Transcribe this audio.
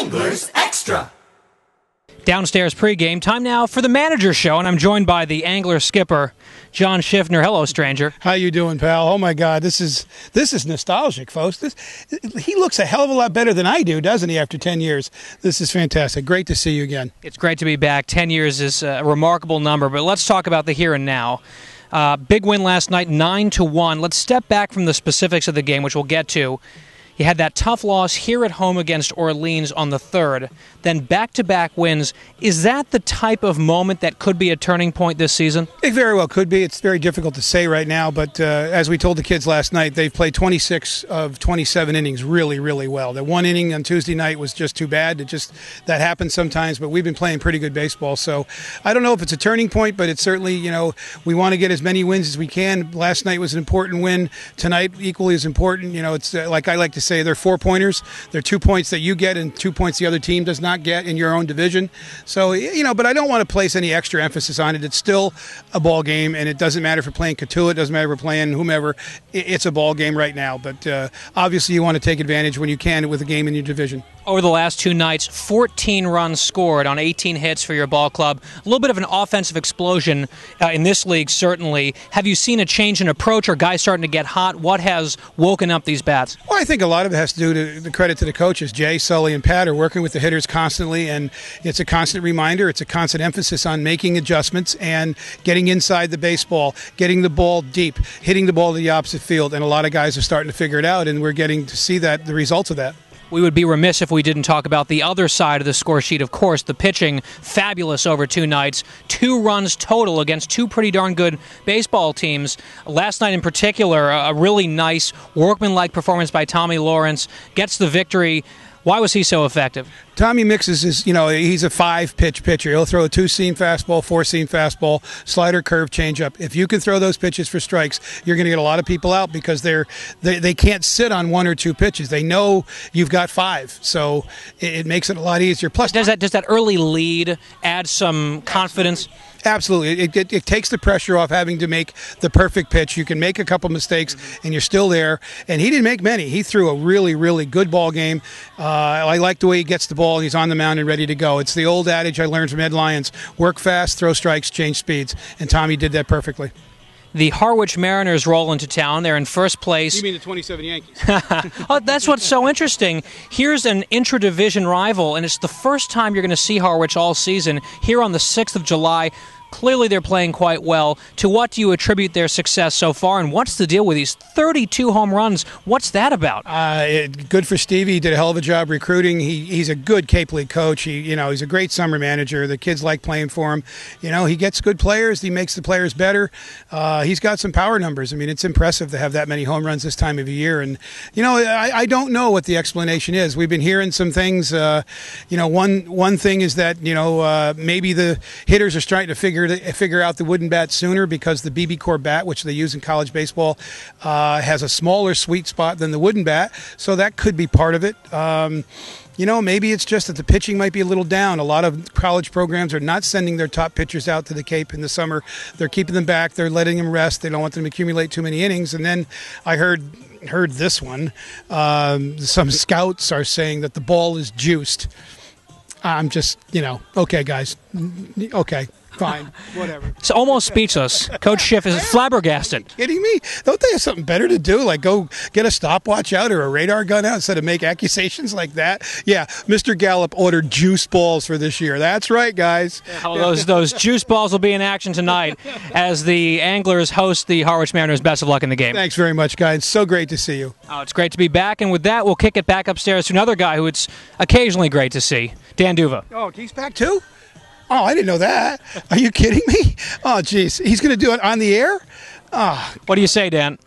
Anglers Extra. Downstairs pregame. Time now for the manager show, and I'm joined by the Angler skipper, John Schiffner. Hello, stranger. How you doing, pal? Oh my God, this is nostalgic, folks. He looks a hell of a lot better than I do, doesn't he? After 10 years, this is fantastic. Great to see you again. It's great to be back. 10 years is a remarkable number, but let's talk about the here and now. Big win last night, 9-1. Let's step back from the specifics of the game, which we'll get to. You had that tough loss here at home against Orleans on the 3rd, then back-to-back wins. Is that the type of moment that could be a turning point this season? It very well could be. It's very difficult to say right now, but as we told the kids last night, they've played 26 of 27 innings really, really well. The one inning on Tuesday night was just too bad. That happens sometimes, but we've been playing pretty good baseball. So I don't know if it's a turning point, but it's certainly, we want to get as many wins as we can. Last night was an important win. Tonight, equally as important. It's like I like to say, they're 4-pointers. They're 2 points that you get and 2 points the other team does not get in your own division. So, but I don't want to place any extra emphasis on it. It's still a ball game, and it doesn't matter if we're playing Cotulla, it doesn't matter if we're playing whomever. It's a ball game right now. But obviously you want to take advantage when you can with a game in your division. Over the last 2 nights, 14 runs scored on 18 hits for your ball club. A little bit of an offensive explosion in this league, certainly. Have you seen a change in approach or guys starting to get hot? What has woken up these bats? Well, I think a lot of it has to do to the credit to the coaches. Jay, Sully, and Pat are working with the hitters constantly, and it's a constant reminder. It's a constant emphasis on making adjustments and getting inside the baseball, getting the ball deep, hitting the ball to the opposite field, and a lot of guys are starting to figure it out, and we're getting to see the results of that. We would be remiss if we didn't talk about the other side of the score sheet, of course. The pitching, fabulous over 2 nights. 2 runs total against 2 pretty darn good baseball teams. Last night in particular, a really nice workmanlike performance by Tommy Lawrence. Gets the victory. Why was he so effective? Tommy mixes he's a 5-pitch pitcher. He'll throw a 2-seam fastball, 4-seam fastball, slider, curve, changeup. If you can throw those pitches for strikes, you're going to get a lot of people out because they can't sit on 1 or 2 pitches. They know you've got 5, so it makes it a lot easier. Plus, does that early lead add some confidence? Absolutely. It takes the pressure off having to make the perfect pitch. You can make a couple mistakes, and you're still there. And he didn't make many. He threw a really, really good ball game. I like the way he gets the ball, and he's on the mound and ready to go. It's the old adage I learned from Ed Lyons: work fast, throw strikes, change speeds. And Tommy did that perfectly. The Harwich Mariners roll into town. They're in first place. You mean the 27 Yankees? Oh, that's what's so interesting. Here's an intra-division rival, and it's the first time you're going to see Harwich all season here on the 6th of July. Clearly they're playing quite well. To what do you attribute their success so far, and what's the deal with these 32 home runs? What's that about? Good for Stevie. He did a hell of a job recruiting. He's a good Cape League coach. He's a great summer manager. The kids like playing for him. He gets good players. He makes the players better. He's got some power numbers. I mean, it's impressive to have that many home runs this time of year. And, I don't know what the explanation is. We've been hearing some things. One thing is that, maybe the hitters are starting to figure out the wooden bat sooner because the BB-Core bat, which they use in college baseball, has a smaller sweet spot than the wooden bat, so that could be part of it. Maybe it's just that the pitching might be a little down. A lot of college programs are not sending their top pitchers out to the Cape in the summer. They're keeping them back. They're letting them rest. They don't want them to accumulate too many innings. And then I heard this one. Some scouts are saying that the ball is juiced. I'm just, okay, guys. Okay. Fine, whatever. It's almost speechless. Coach Schiff is flabbergasted. Are you kidding me? Don't they have something better to do, like go get a stopwatch out or a radar gun out instead of make accusations like that? Yeah, Mr. Gallup ordered juice balls for this year. That's right, guys. Those juice balls will be in action tonight as the Anglers host the Harwich Mariners. Best of luck in the game. Thanks very much, guys. So great to see you. Oh, it's great to be back, and with that, we'll kick it back upstairs to another guy who it's occasionally great to see, Dan Duva. Oh, he's back too? Oh, I didn't know that. Are you kidding me? Oh, geez. He's going to do it on the air? Oh. What do you say, Dan?